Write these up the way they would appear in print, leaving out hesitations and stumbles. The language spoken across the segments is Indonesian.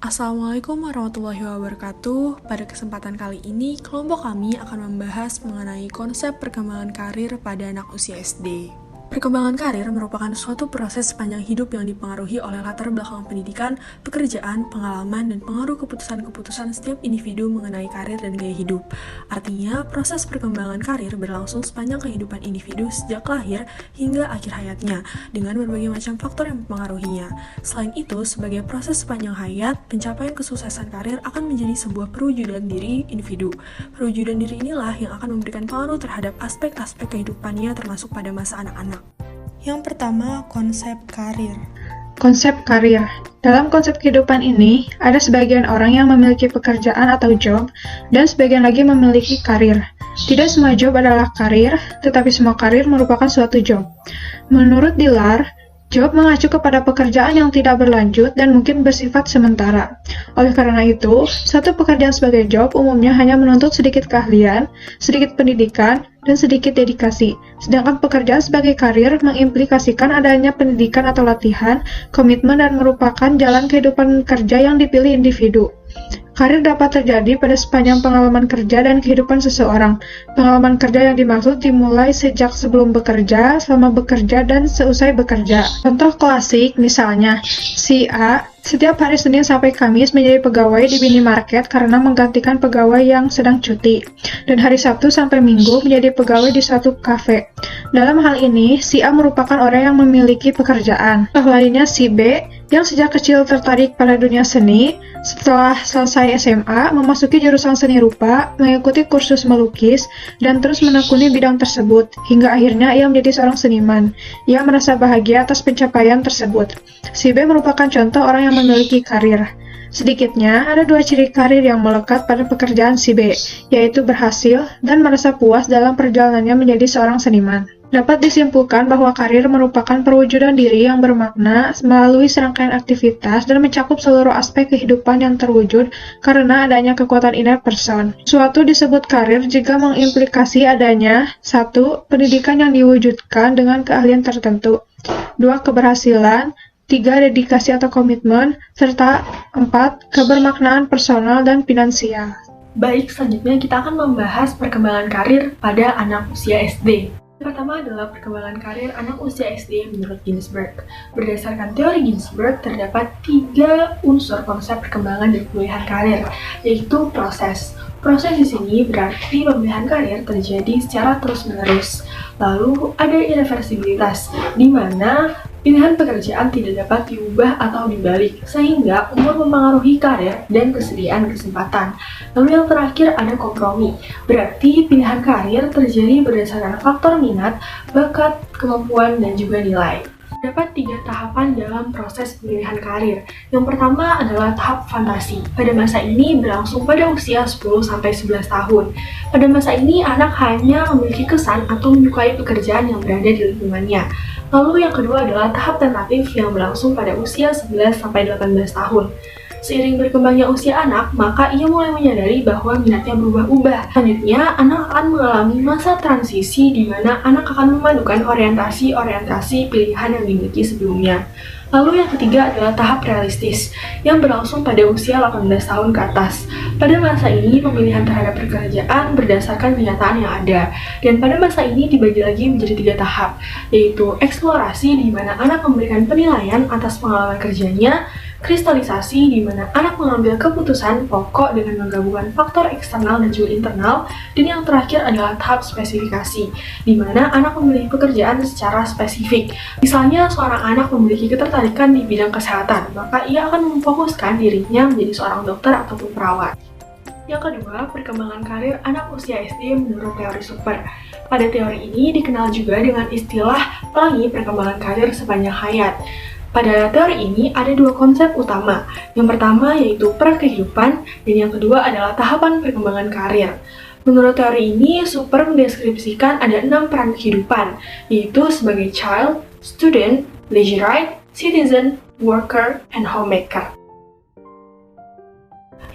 Assalamualaikum warahmatullahi wabarakatuh. Pada kesempatan kali ini, kelompok kami akan membahas mengenai konsep perkembangan karir pada anak usia SD. Perkembangan karir merupakan suatu proses sepanjang hidup yang dipengaruhi oleh latar belakang pendidikan, pekerjaan, pengalaman, dan pengaruh keputusan-keputusan setiap individu mengenai karir dan gaya hidup. Artinya, proses perkembangan karir berlangsung sepanjang kehidupan individu sejak lahir hingga akhir hayatnya, dengan berbagai macam faktor yang mempengaruhinya. Selain itu, sebagai proses sepanjang hayat, pencapaian kesuksesan karir akan menjadi sebuah perwujudan diri individu. Perwujudan diri inilah yang akan memberikan pengaruh terhadap aspek-aspek kehidupannya termasuk pada masa anak-anak. Yang pertama, konsep karir. Konsep karir. Dalam konsep kehidupan ini, ada sebagian orang yang memiliki pekerjaan atau job, dan sebagian lagi memiliki karir. Tidak semua job adalah karir, tetapi semua karir merupakan suatu job. Menurut Dillard, job mengacu kepada pekerjaan yang tidak berlanjut dan mungkin bersifat sementara. Oleh karena itu, satu pekerjaan sebagai job umumnya hanya menuntut sedikit keahlian, sedikit pendidikan, dan sedikit dedikasi. Sedangkan pekerjaan sebagai karir mengimplikasikan adanya pendidikan atau latihan, komitmen, dan merupakan jalan kehidupan kerja yang dipilih individu. Karir dapat terjadi pada sepanjang pengalaman kerja dan kehidupan seseorang. Pengalaman kerja yang dimaksud dimulai sejak sebelum bekerja, selama bekerja, dan seusai bekerja. Contoh klasik misalnya, si A setiap hari Senin sampai Kamis menjadi pegawai di minimarket karena menggantikan pegawai yang sedang cuti, dan hari Sabtu sampai Minggu menjadi pegawai di suatu kafe. Dalam hal ini, si A merupakan orang yang memiliki pekerjaan. Lainnya si B yang sejak kecil tertarik pada dunia seni. Setelah selesai SMA, memasuki jurusan seni rupa, mengikuti kursus melukis, dan terus menekuni bidang tersebut, hingga akhirnya ia menjadi seorang seniman. Ia merasa bahagia atas pencapaian tersebut. Si B merupakan contoh orang yang memiliki karir. Sedikitnya, ada dua ciri karir yang melekat pada pekerjaan si B, yaitu berhasil dan merasa puas dalam perjalanannya menjadi seorang seniman. Dapat disimpulkan bahwa karir merupakan perwujudan diri yang bermakna melalui serangkaian aktivitas dan mencakup seluruh aspek kehidupan yang terwujud karena adanya kekuatan inner person. Suatu disebut karir jika mengimplikasi adanya 1. Pendidikan yang diwujudkan dengan keahlian tertentu, 2. Keberhasilan, 3. Dedikasi atau komitmen, serta 4. Kebermaknaan personal dan finansial. Baik, selanjutnya kita akan membahas perkembangan karir pada anak usia SD. Yang pertama adalah perkembangan karir anak usia SD menurut Ginsberg. Berdasarkan teori Ginsberg, terdapat 3 unsur konsep perkembangan dan pemulihan karir, yaitu proses. Proses di sini berarti pemilihan karir terjadi secara terus-menerus. Lalu ada irreversibilitas, di mana pilihan pekerjaan tidak dapat diubah atau dibalik, sehingga umur mempengaruhi karir dan kesediaan kesempatan. Lalu yang terakhir ada kompromi, berarti pilihan karir terjadi berdasarkan faktor minat, bakat, kemampuan, dan juga nilai. Terdapat 3 tahapan dalam proses pemilihan karir. Yang pertama adalah tahap fantasi. Pada masa ini berlangsung pada usia 10-11 tahun. Pada masa ini anak hanya memiliki kesan atau menyukai pekerjaan yang berada di lingkungannya. Lalu yang kedua adalah tahap tentatif yang berlangsung pada usia 11-18 tahun. Seiring berkembangnya usia anak, maka ia mulai menyadari bahwa minatnya berubah-ubah. Selanjutnya, anak akan mengalami masa transisi di mana anak akan memadukan orientasi pilihan yang dimiliki sebelumnya. Lalu yang ketiga adalah tahap realistis, yang berlangsung pada usia 18 tahun ke atas. Pada masa ini, pemilihan terhadap pekerjaan berdasarkan kenyataan yang ada. Dan pada masa ini dibagi lagi menjadi 3 tahap, yaitu eksplorasi di mana anak memberikan penilaian atas pengalaman kerjanya, kristalisasi di mana anak mengambil keputusan pokok dengan menggabungkan faktor eksternal dan juga internal, dan yang terakhir adalah tahap spesifikasi, di mana anak memilih pekerjaan secara spesifik. Misalnya seorang anak memiliki ketertarikan di bidang kesehatan, maka ia akan memfokuskan dirinya menjadi seorang dokter ataupun perawat. Yang kedua, perkembangan karir anak usia SD menurut teori Super. Pada teori ini dikenal juga dengan istilah pelangi perkembangan karir sepanjang hayat. Pada teori ini ada 2 konsep utama. Yang pertama yaitu prakehidupan, dan yang kedua adalah tahapan perkembangan karir. Menurut teori ini, Super mendeskripsikan ada 6 peran kehidupan, yaitu sebagai child, student, leisure right, citizen, worker, and homemaker.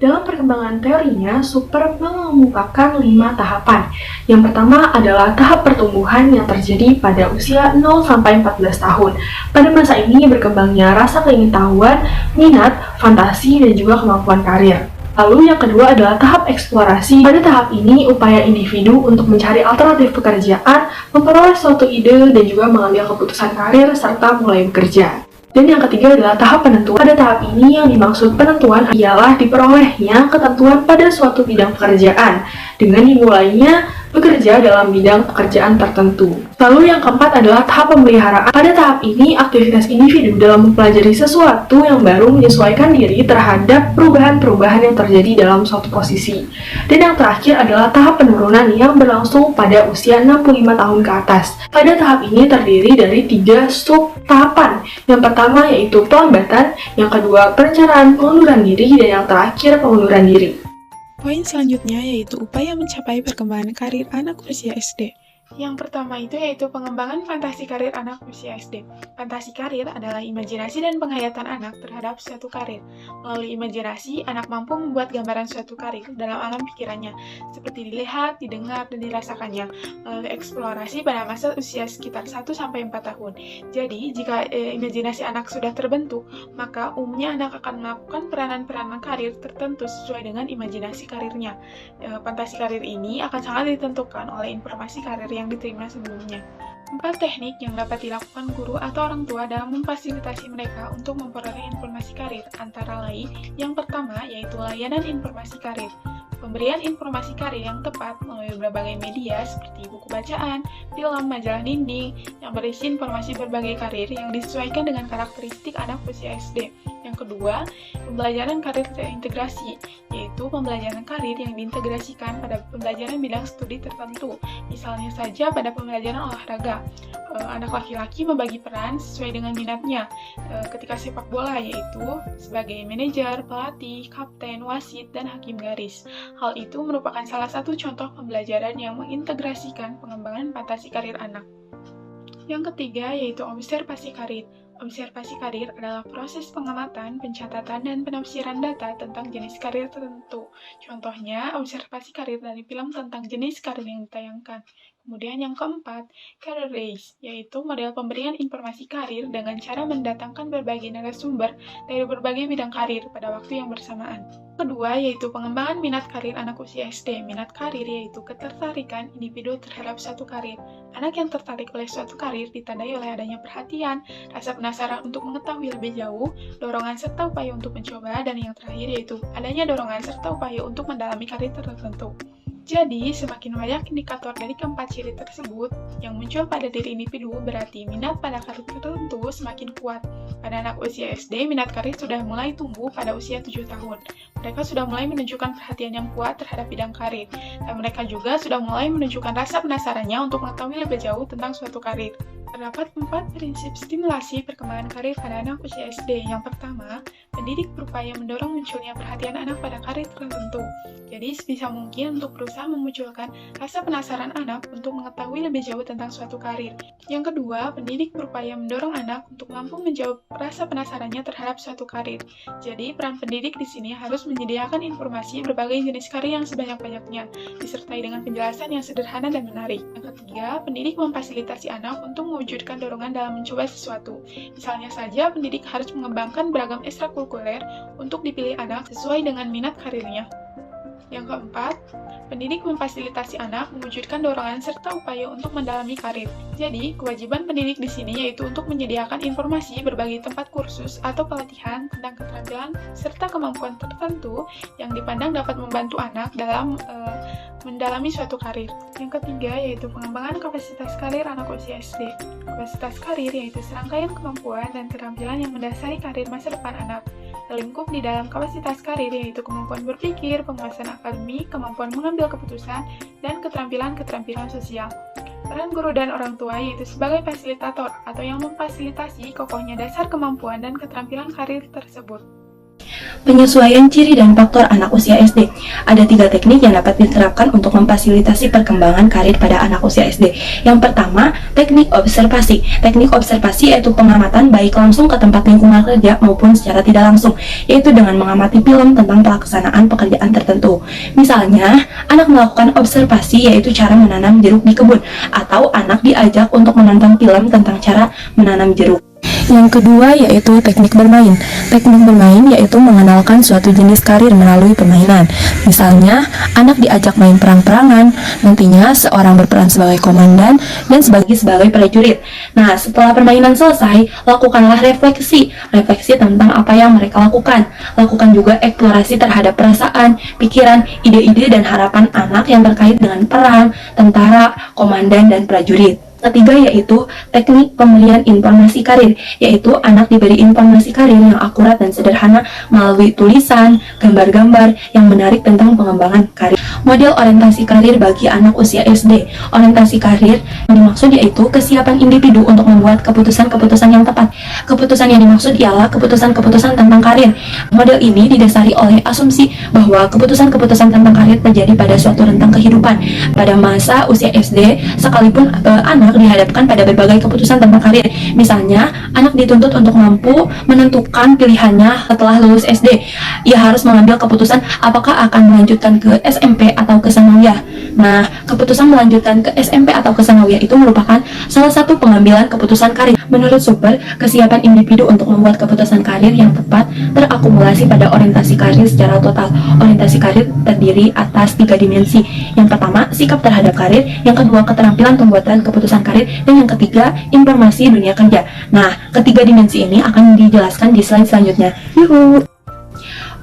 Dalam perkembangan teorinya, Super mengemukakan 5 tahapan. Yang pertama adalah tahap pertumbuhan yang terjadi pada usia 0-14 tahun. Pada masa ini berkembangnya rasa keingintahuan, minat, fantasi, dan juga kemampuan karir. Lalu yang kedua adalah tahap eksplorasi. Pada tahap ini, upaya individu untuk mencari alternatif pekerjaan, memperoleh suatu ide, dan juga mengambil keputusan karir, serta mulai bekerja. Dan yang ketiga adalah tahap penentuan. Pada tahap ini yang dimaksud penentuan ialah diperolehnya ketentuan pada suatu bidang pekerjaan dengan dimulainya bekerja dalam bidang pekerjaan tertentu. Lalu yang keempat adalah tahap pemeliharaan. Pada tahap ini, aktivitas individu dalam mempelajari sesuatu yang baru menyesuaikan diri terhadap perubahan-perubahan yang terjadi dalam suatu posisi. Dan yang terakhir adalah tahap penurunan yang berlangsung pada usia 65 tahun ke atas. Pada tahap ini terdiri dari 3 sub-tahapan. Yang pertama yaitu pelambatan, yang kedua perencanaan pengunduran diri, dan yang terakhir pengunduran diri. Poin selanjutnya yaitu upaya mencapai perkembangan karir anak usia SD. Yang pertama itu yaitu pengembangan fantasi karir anak usia SD. Fantasi karir adalah imajinasi dan penghayatan anak terhadap suatu karir. Melalui imajinasi, anak mampu membuat gambaran suatu karir dalam alam pikirannya, seperti dilihat, didengar, dan dirasakannya, melalui eksplorasi pada masa usia sekitar 1-4 tahun. Jadi, jika imajinasi anak sudah terbentuk, maka umumnya anak akan melakukan peranan-peranan karir tertentu sesuai dengan imajinasi karirnya. Fantasi karir ini akan sangat ditentukan oleh informasi karir yang diterima sebelumnya. 4 teknik yang dapat dilakukan guru atau orang tua dalam memfasilitasi mereka untuk memperoleh informasi karir, antara lain yang pertama yaitu layanan informasi karir. Pemberian informasi karir yang tepat melalui berbagai media seperti buku bacaan, film, majalah dinding yang berisi informasi berbagai karir yang disesuaikan dengan karakteristik anak usia SD. Yang kedua, pembelajaran karir terintegrasi, yaitu pembelajaran karir yang diintegrasikan pada pembelajaran bidang studi tertentu. Misalnya saja pada pembelajaran olahraga, anak laki-laki membagi peran sesuai dengan minatnya ketika sepak bola, yaitu sebagai manajer, pelatih, kapten, wasit, dan hakim garis. Hal itu merupakan salah satu contoh pembelajaran yang mengintegrasikan pengembangan fantasi karir anak. Yang ketiga yaitu observasi karir. Observasi karir adalah proses pengamatan, pencatatan, dan penafsiran data tentang jenis karir tertentu. Contohnya, observasi karir dari film tentang jenis karir yang ditayangkan. Kemudian yang keempat, career race, yaitu model pemberian informasi karir dengan cara mendatangkan berbagai narasumber dari berbagai bidang karir pada waktu yang bersamaan. Kedua, yaitu pengembangan minat karir anak usia SD. Minat karir yaitu ketertarikan individu terhadap suatu karir. Anak yang tertarik oleh suatu karir ditandai oleh adanya perhatian, rasa penasaran untuk mengetahui lebih jauh, dorongan serta upaya untuk mencoba, dan yang terakhir yaitu adanya dorongan serta upaya untuk mendalami karir tertentu. Jadi, semakin banyak indikator dari keempat ciri tersebut yang muncul pada diri individu, berarti minat pada karir tertentu semakin kuat. Pada anak usia SD, minat karir sudah mulai tumbuh pada usia 7 tahun. Mereka sudah mulai menunjukkan perhatian yang kuat terhadap bidang karir, dan mereka juga sudah mulai menunjukkan rasa penasarannya untuk mengetahui lebih jauh tentang suatu karir. Terdapat 4 prinsip stimulasi perkembangan karir pada anak usia SD. Yang pertama, pendidik berupaya mendorong munculnya perhatian anak pada karir tertentu. Jadi, sebisa mungkin untuk berusaha memunculkan rasa penasaran anak untuk mengetahui lebih jauh tentang suatu karir. Yang kedua, pendidik berupaya mendorong anak untuk mampu menjawab rasa penasarannya terhadap suatu karir. Jadi, peran pendidik di sini harus menyediakan informasi berbagai jenis karir yang sebanyak-banyaknya, disertai dengan penjelasan yang sederhana dan menarik. Yang ketiga, pendidik memfasilitasi anak untuk mewujudkan dorongan dalam mencoba sesuatu. Misalnya saja, pendidik harus mengembangkan beragam ekstrakurikuler untuk dipilih anak sesuai dengan minat karirnya. Yang keempat, pendidik memfasilitasi anak mewujudkan dorongan serta upaya untuk mendalami karir. Jadi, kewajiban pendidik di sini yaitu untuk menyediakan informasi berbagai tempat kursus atau pelatihan tentang keterampilan serta kemampuan tertentu yang dipandang dapat membantu anak dalam mendalami suatu karir. Yang ketiga yaitu pengembangan kapasitas karir anak usia SD. Kapasitas karir yaitu serangkaian kemampuan dan keterampilan yang mendasari karir masa depan anak. Terlingkup di dalam kapasitas karir yaitu kemampuan berpikir, penguasaan akademik, kemampuan mengambil keputusan, dan keterampilan-keterampilan sosial. Peran guru dan orang tua yaitu sebagai fasilitator atau yang memfasilitasi kokohnya dasar kemampuan dan keterampilan karir tersebut. Penyesuaian ciri dan faktor anak usia SD. Ada 3 teknik yang dapat diterapkan untuk memfasilitasi perkembangan karir pada anak usia SD. Yang pertama, teknik observasi. Teknik observasi yaitu pengamatan baik langsung ke tempat lingkungan kerja maupun secara tidak langsung, yaitu dengan mengamati film tentang pelaksanaan pekerjaan tertentu. Misalnya, anak melakukan observasi yaitu cara menanam jeruk di kebun, atau anak diajak untuk menonton film tentang cara menanam jeruk. Yang kedua yaitu teknik bermain. Teknik bermain yaitu mengenalkan suatu jenis karir melalui permainan. Misalnya, anak diajak main perang-perangan, nantinya seorang berperan sebagai komandan dan sebagai prajurit. Nah, setelah permainan selesai, lakukanlah refleksi tentang apa yang mereka lakukan. Lakukan juga eksplorasi terhadap perasaan, pikiran, ide-ide dan harapan anak yang terkait dengan perang, tentara, komandan dan prajurit. Ketiga yaitu teknik pemberian informasi karir, yaitu anak diberi informasi karir yang akurat dan sederhana melalui tulisan, gambar-gambar yang menarik tentang pengembangan karir. Model orientasi karir bagi anak usia SD. Orientasi karir yang dimaksud yaitu kesiapan individu untuk membuat keputusan-keputusan yang tepat. Keputusan yang dimaksud ialah keputusan-keputusan tentang karir. Model ini didasari oleh asumsi bahwa keputusan-keputusan tentang karir terjadi pada suatu rentang kehidupan. Pada masa usia SD, sekalipun anak dihadapkan pada berbagai keputusan tentang karir. Misalnya, anak dituntut untuk mampu menentukan pilihannya setelah lulus SD. Ia harus mengambil keputusan apakah akan melanjutkan ke SMP atau ke sanawiyah. Nah, keputusan melanjutkan ke SMP atau ke sanawiyah itu merupakan salah satu pengambilan keputusan karir. Menurut Super, kesiapan individu untuk membuat keputusan karir yang tepat terakumulasi pada orientasi karir secara total. Orientasi karir terdiri atas 3 dimensi. Yang pertama, sikap terhadap karir. Yang kedua, keterampilan pembuatan keputusan karir, dan yang ketiga, informasi dunia kerja. Nah, ketiga dimensi ini akan dijelaskan di slide selanjutnya. Yuhu!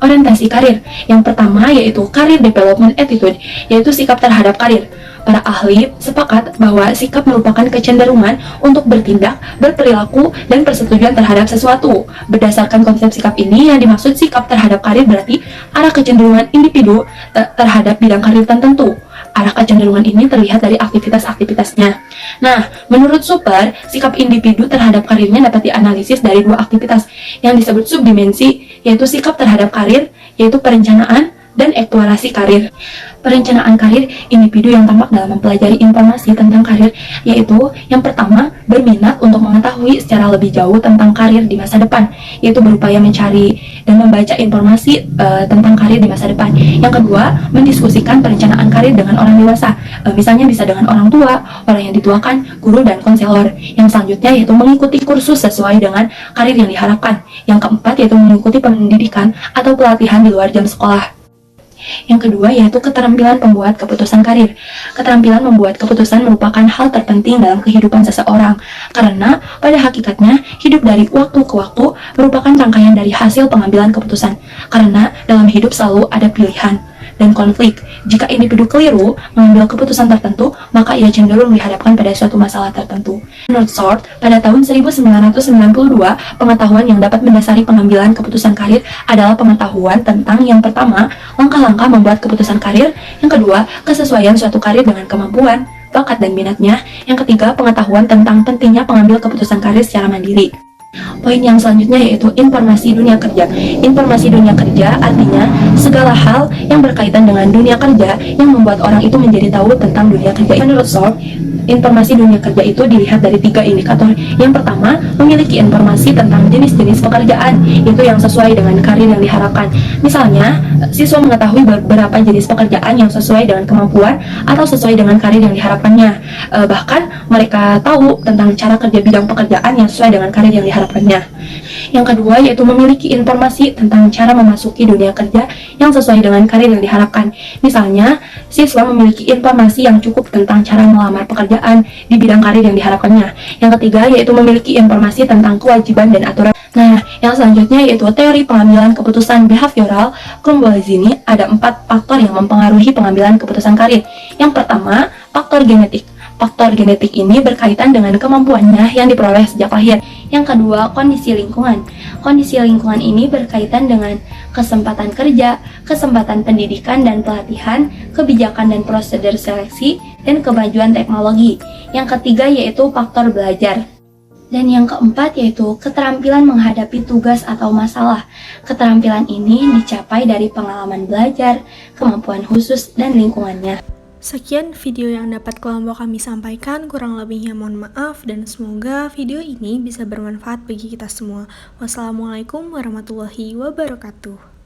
Orientasi karir. Yang pertama yaitu Career Development Attitude, yaitu sikap terhadap karir. Para ahli sepakat bahwa sikap merupakan kecenderungan untuk bertindak, berperilaku, dan persetujuan terhadap sesuatu. Berdasarkan konsep sikap ini, yang dimaksud sikap terhadap karir berarti arah kecenderungan individu terhadap bidang karir tertentu. Arah kecenderungan ini terlihat dari aktivitas-aktivitasnya. Nah, menurut Super, sikap individu terhadap karirnya dapat dianalisis dari 2 aktivitas yang disebut subdimensi, yaitu sikap terhadap karir, yaitu perencanaan, dan eksplorasi karir. Perencanaan karir individu yang tampak dalam mempelajari informasi tentang karir, yaitu yang pertama, berminat untuk mengetahui secara lebih jauh tentang karir di masa depan, yaitu berupaya mencari dan membaca informasi tentang karir di masa depan. Yang kedua, mendiskusikan perencanaan karir dengan orang dewasa, misalnya bisa dengan orang tua, orang yang dituakan, guru, dan konselor. Yang selanjutnya yaitu mengikuti kursus sesuai dengan karir yang diharapkan. Yang keempat yaitu mengikuti pendidikan atau pelatihan di luar jam sekolah. Yang kedua yaitu keterampilan pembuat keputusan karir. Keterampilan membuat keputusan merupakan hal terpenting dalam kehidupan seseorang, karena pada hakikatnya hidup dari waktu ke waktu merupakan rangkaian dari hasil pengambilan keputusan. Karena dalam hidup selalu ada pilihan dan konflik. Jika individu keliru mengambil keputusan tertentu, maka ia cenderung dihadapkan pada suatu masalah tertentu. Menurut Short, pada tahun 1992, pengetahuan yang dapat mendasari pengambilan keputusan karir adalah pengetahuan tentang yang pertama, langkah-langkah membuat keputusan karir, yang kedua, kesesuaian suatu karir dengan kemampuan, bakat dan minatnya, yang ketiga, pengetahuan tentang pentingnya pengambil keputusan karir secara mandiri. Poin yang selanjutnya yaitu informasi dunia kerja. Informasi dunia kerja artinya segala hal yang berkaitan dengan dunia kerja yang membuat orang itu menjadi tahu tentang dunia kerja. Menurut Short, informasi dunia kerja itu dilihat dari 3 indikator. Yang pertama, memiliki informasi tentang jenis-jenis pekerjaan, itu yang sesuai dengan karir yang diharapkan. Misalnya, siswa mengetahui beberapa jenis pekerjaan yang sesuai dengan kemampuan atau sesuai dengan karir yang diharapkannya. Bahkan mereka tahu tentang cara kerja bidang pekerjaan yang sesuai dengan karir yang diharapkannya. Yang kedua yaitu memiliki informasi tentang cara memasuki dunia kerja yang sesuai dengan karir yang diharapkan. Misalnya, siswa memiliki informasi yang cukup tentang cara melamar pekerjaan di bidang karir yang diharapkannya. Yang ketiga yaitu memiliki informasi tentang kewajiban dan aturan. Nah, yang selanjutnya yaitu teori pengambilan keputusan behavioral Krumbolzini. Ada 4 faktor yang mempengaruhi pengambilan keputusan karir. Yang pertama, faktor genetik. Faktor genetik ini berkaitan dengan kemampuannya yang diperoleh sejak lahir. Yang kedua, kondisi lingkungan. Kondisi lingkungan ini berkaitan dengan kesempatan kerja, kesempatan pendidikan dan pelatihan, kebijakan dan prosedur seleksi, dan kemajuan teknologi. Yang ketiga yaitu faktor belajar. Dan yang keempat yaitu keterampilan menghadapi tugas atau masalah. Keterampilan ini dicapai dari pengalaman belajar, kemampuan khusus, dan lingkungannya. Sekian video yang dapat kelompok kami sampaikan, kurang lebihnya mohon maaf dan semoga video ini bisa bermanfaat bagi kita semua. Wassalamualaikum warahmatullahi wabarakatuh.